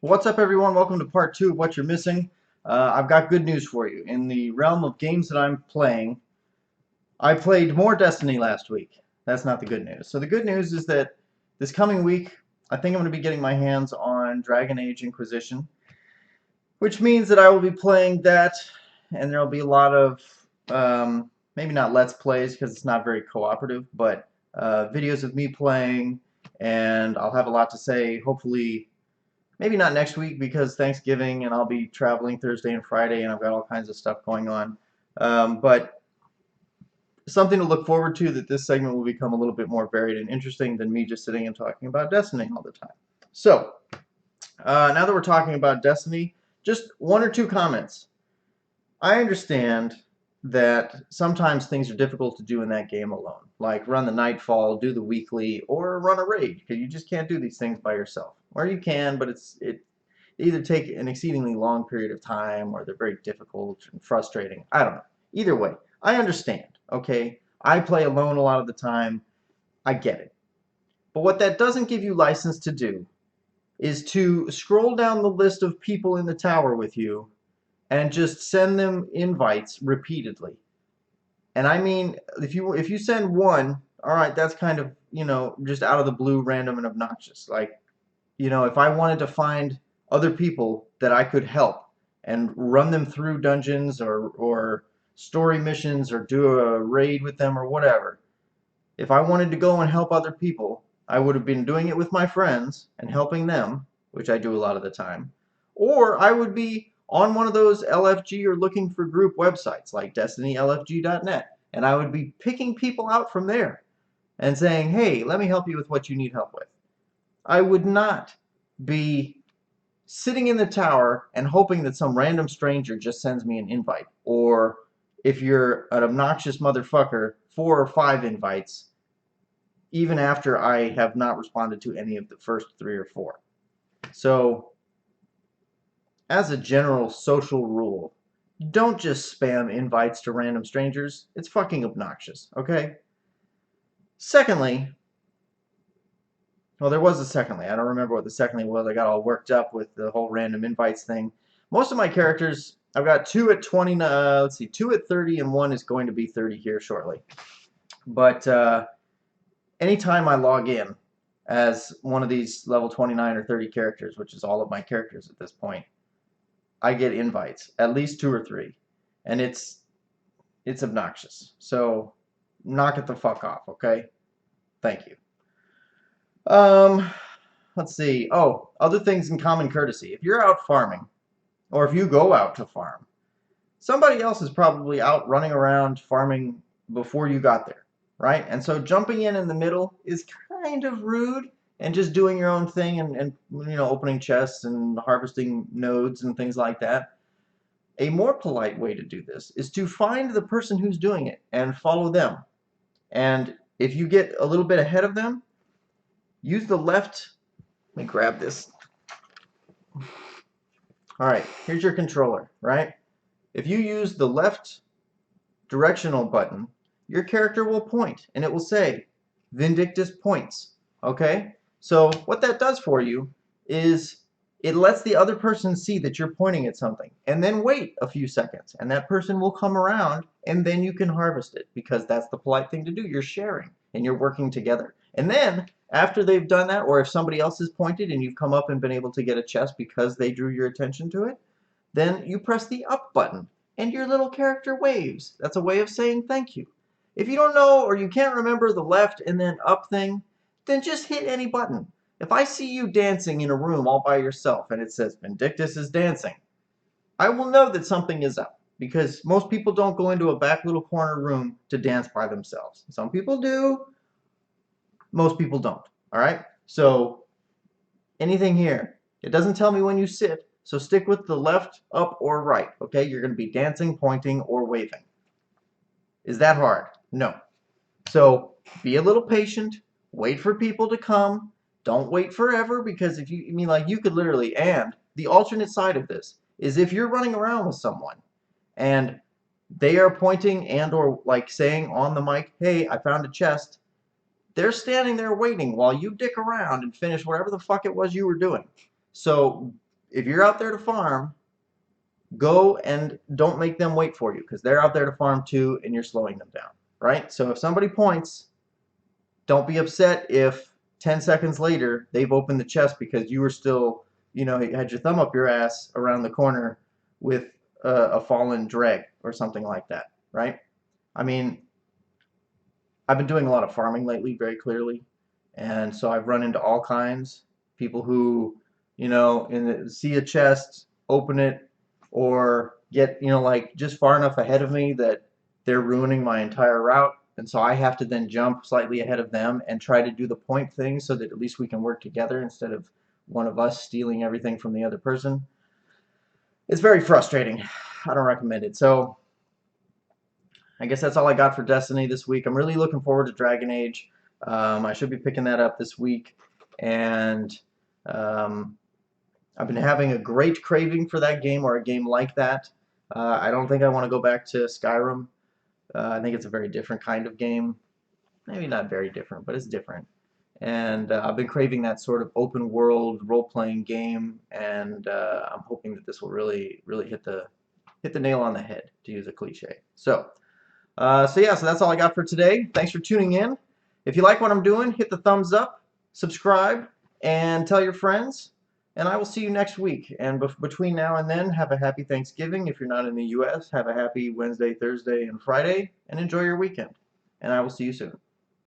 What's up, everyone? Welcome to part 2 of What You're Missing. I've got good news for you. In the realm of games that I'm playing, I played more Destiny last week. That's not the good news. So the good news is that this coming week, I think I'm going to be getting my hands on Dragon Age Inquisition, which means that I will be playing that, and there will be a lot of, maybe not Let's Plays because it's not very cooperative, but videos of me playing, and I'll have a lot to say, hopefully. Maybe not next week because Thanksgiving and I'll be traveling Thursday and Friday and I've got all kinds of stuff going on. But something to look forward to, that this segment will become a little bit more varied and interesting than me just sitting and talking about Destiny all the time. So, now that we're talking about Destiny, just one or two comments. I understand that sometimes things are difficult to do in that game alone, like run the Nightfall, do the weekly, or run a raid, because you just can't do these things by yourself. Or you can, but it either take an exceedingly long period of time, or they're very difficult and frustrating. I don't know. Either way, I understand, okay? I play alone a lot of the time. I get it. But what that doesn't give you license to do is to scroll down the list of people in the tower with you and just send them invites repeatedly. And I mean, if you send one, all right, that's kind of, just out of the blue, random and obnoxious. Like, if I wanted to find other people that I could help and run them through dungeons or story missions or do a raid with them or whatever, if I wanted to go and help other people, I would have been doing it with my friends and helping them, which I do a lot of the time, or I would be on one of those LFG or looking for group websites like DestinyLFG.net, and I would be picking people out from there and saying, hey, let me help you with what you need help with. I would not be sitting in the tower and hoping that some random stranger just sends me an invite, or if you're an obnoxious motherfucker, 4 or 5 invites, even after I have not responded to any of the first 3 or 4. So, as a general social rule, don't just spam invites to random strangers. It's fucking obnoxious, okay? Secondly, well, there was a secondly. I don't remember what the secondly was. I got all worked up with the whole random invites thing. Most of my characters, I've got 2 at 20, let's see, 2 at 30, and 1 is going to be 30 here shortly. But anytime I log in as one of these level 29 or 30 characters, which is all of my characters at this point, I get invites, at least 2 or 3, and it's obnoxious. So knock it the fuck off, okay? Thank you. Let's see. Oh, other things in common courtesy. If you're out farming, or if you go out to farm, somebody else is probably out running around farming before you got there, right? And so jumping in the middle is kind of rude, and just doing your own thing and opening chests and harvesting nodes and things like that. A more polite way to do this is to find the person who's doing it and follow them. And if you get a little bit ahead of them, use the left. Let me grab this. All right, here's your controller, right? If you use the left directional button, your character will point and it will say Vindictus points. Okay? So what that does for you is it lets the other person see that you're pointing at something, and then wait a few seconds, and that person will come around, and then you can harvest it, because that's the polite thing to do. You're sharing and you're working together. And then after they've done that, or if somebody else has pointed and you've come up and been able to get a chest because they drew your attention to it, then you press the up button and your little character waves. That's a way of saying thank you. If you don't know or you can't remember the left and then up thing, then just hit any button. If I see you dancing in a room all by yourself and it says Vindictus is dancing, I will know that something is up, because most people don't go into a back little corner room to dance by themselves. Some people do, most people don't. All right? So anything here, it doesn't tell me when you sit, so stick with the left, up, or right. Okay? You're going to be dancing, pointing, or waving. Is that hard? No. So be a little patient. Wait for people to come. Don't wait forever, because if you, like, you could literally, and the alternate side of this is if you're running around with someone and they are pointing and or like saying on the mic, hey, I found a chest, they're standing there waiting while you dick around and finish whatever the fuck it was you were doing. So if you're out there to farm, go and don't make them wait for you, because they're out there to farm too, and you're slowing them down, right? So if somebody points, don't be upset if 10 seconds later they've opened the chest because you were still, you had your thumb up your ass around the corner with a fallen dreg or something like that, right? I mean, I've been doing a lot of farming lately, very clearly, and so I've run into all kinds people who, see a chest, open it, or get, like just far enough ahead of me that they're ruining my entire route, and so I have to then jump slightly ahead of them and try to do the point thing so that at least we can work together instead of one of us stealing everything from the other person. It's very frustrating. I don't recommend it. So I guess that's all I got for Destiny this week. I'm really looking forward to Dragon Age. I should be picking that up this week, and um, I've been having a great craving for that game or a game like that. I don't think I want to go back to Skyrim. I think it's a very different kind of game. Maybe not very different, but it's different. And I've been craving that sort of open world role-playing game, and I'm hoping that this will really, really hit the nail on the head, to use a cliche. So yeah, so that's all I got for today. Thanks for tuning in. If you like what I'm doing, hit the thumbs up, subscribe, and tell your friends. And I will see you next week. And between now and then, have a happy Thanksgiving. If you're not in the U.S., have a happy Wednesday, Thursday, and Friday, and enjoy your weekend. And I will see you soon.